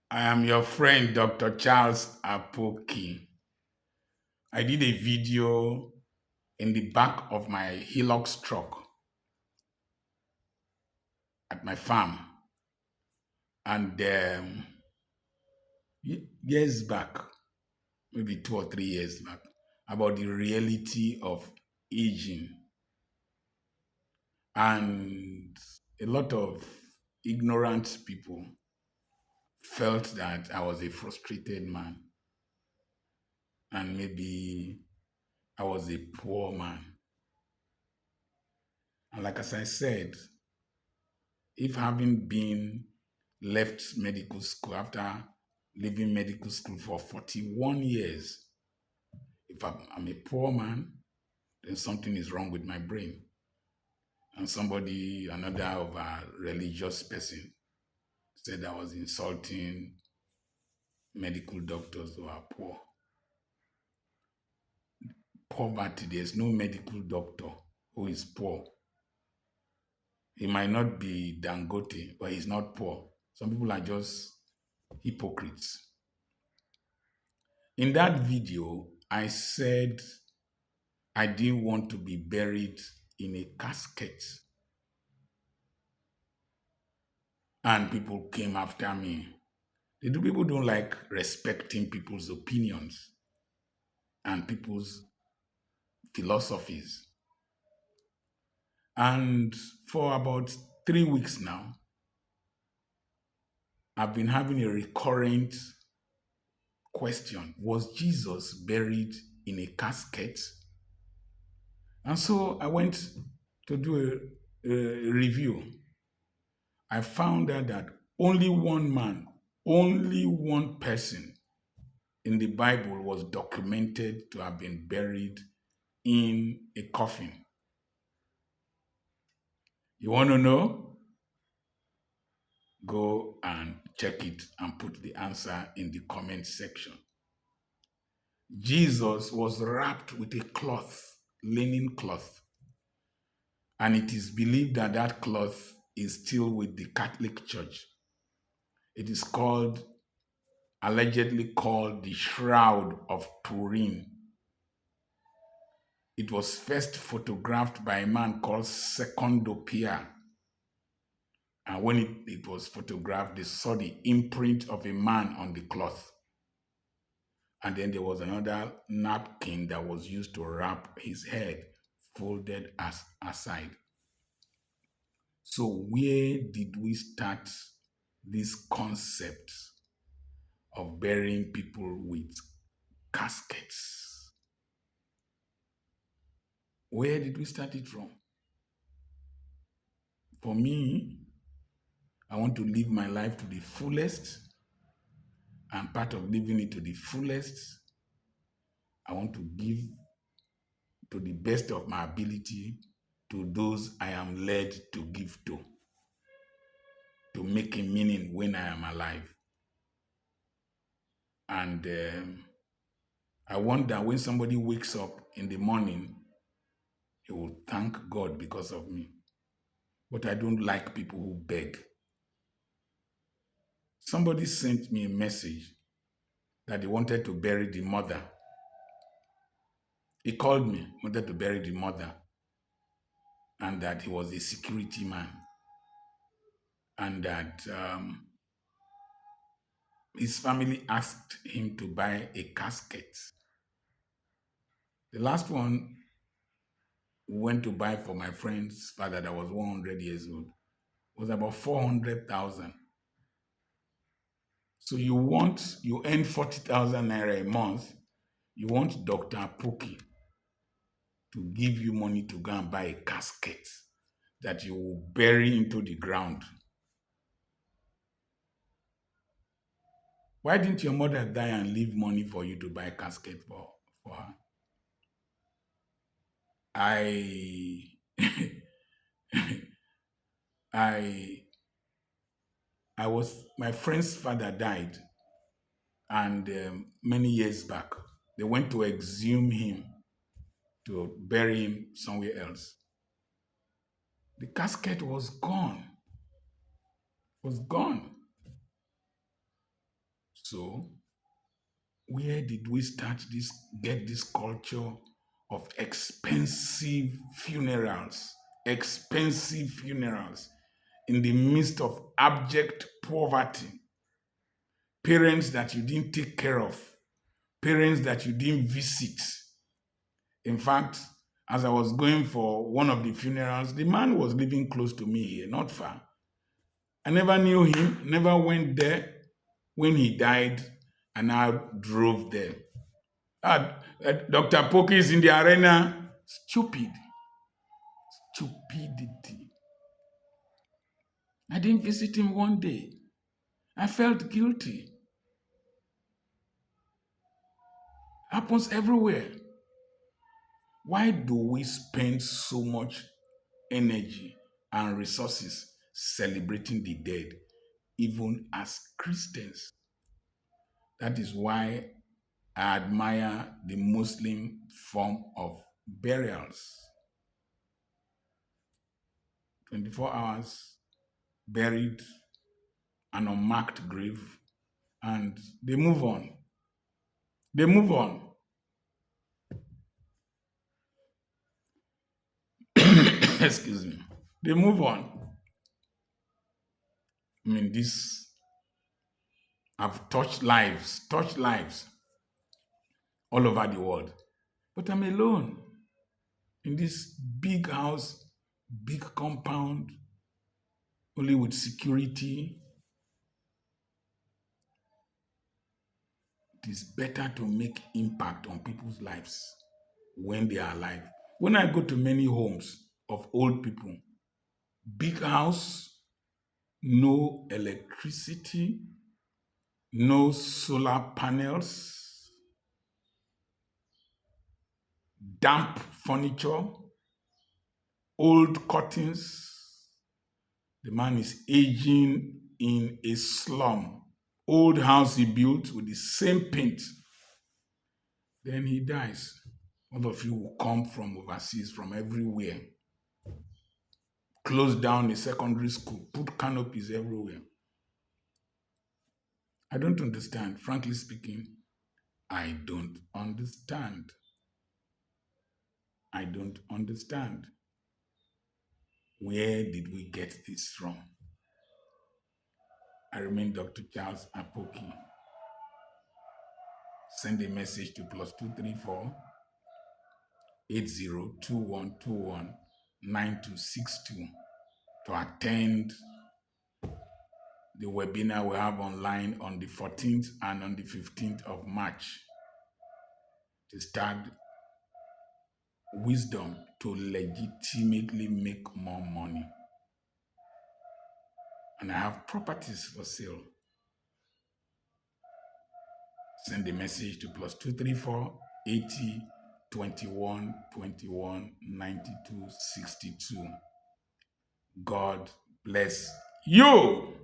I am your friend, Dr. Charles Apoki. I did a video in the back of my Hilux truck at my farm, and years back, maybe 2 or 3 years back, about the reality of aging. And a lot of ignorant people felt that I was a frustrated man and maybe I was a poor man. And like as I said, if having been left medical school after leaving medical school for 41 years, if I'm a poor man, then something is wrong with my brain. And another of a religious person, said I was insulting medical doctors who are poor. Poverty, there's no medical doctor who is poor. He might not be Dangote, but he's not poor. Some people are just hypocrites. In that video, I said I didn't want to be buried in a casket. And people came after me. People don't like respecting people's opinions and people's philosophies. And for about 3 weeks now, I've been having a recurrent question. Was Jesus buried in a casket? And so I went to do a review. I found out that only one man, only one person in the Bible was documented to have been buried in a coffin. You want to know? Go and check it and put the answer in the comment section. Jesus was wrapped with a cloth, linen cloth, and it is believed that that cloth is still with the Catholic Church. It is allegedly called the Shroud of Turin. It was first photographed by a man called Secondo Pia. And when it was photographed, they saw the imprint of a man on the cloth. And then there was another napkin that was used to wrap his head, folded aside. So where did we start this concept of burying people with caskets? Where did we start it from? For me, I want to live my life to the fullest, and part of living it to the fullest, I want to give to the best of my ability to those I am led to give to make a meaning when I am alive. And I want that when somebody wakes up in the morning, he will thank God because of me. But I don't like people who beg. Somebody sent me a message that he wanted to bury the mother. He called me, wanted to bury the mother, and that he was a security man, and that his family asked him to buy a casket. The last one we went to buy for my friend's father that was 100 years old was about 400,000. So you earn 40,000 naira a month, you want Dr. Apoki to give you money to go and buy a casket that you will bury into the ground. Why didn't your mother die and leave money for you to buy a casket for her? I I I was my friend's father died, and many years back they went to exhume him to bury him somewhere else. The casket was gone. Was gone. So, where did we get this culture of expensive funerals? Expensive funerals in the midst of abject poverty. Parents that you didn't take care of, parents that you didn't visit. In fact, as I was going for one of the funerals, the man was living close to me here, not far. I never knew him, never went there. When he died, and I drove there. Dr. Apoki is in the arena. Stupidity. I didn't visit him one day. I felt guilty. Happens everywhere. Why do we spend so much energy and resources celebrating the dead, even as Christians? That is why I admire the Muslim form of burials. 24 hours, buried, an unmarked grave, and they move on. They move on. Excuse me. They move on. I mean, this have touched lives all over the world. But I'm alone in this big house, big compound, only with security. It is better to make impact on people's lives when they are alive. When I go to many homes of old people, big house, no electricity, no solar panels, damp furniture, old curtains. The man is aging in a slum. Old house he built with the same paint. Then he dies. All of you will come from overseas, from everywhere. Close down a secondary school, put canopies everywhere. I don't understand. Frankly speaking, I don't understand. I don't understand. Where did we get this from? I remain Dr. Charles Apoki. Send a message to +234 802121 9262 to attend the webinar we have online on the 14th and on the 15th of March. It is tagged Wisdom to Legitimately Make More Money. And I have properties for sale. Send a message to +234 8021 21 92 62. God bless you.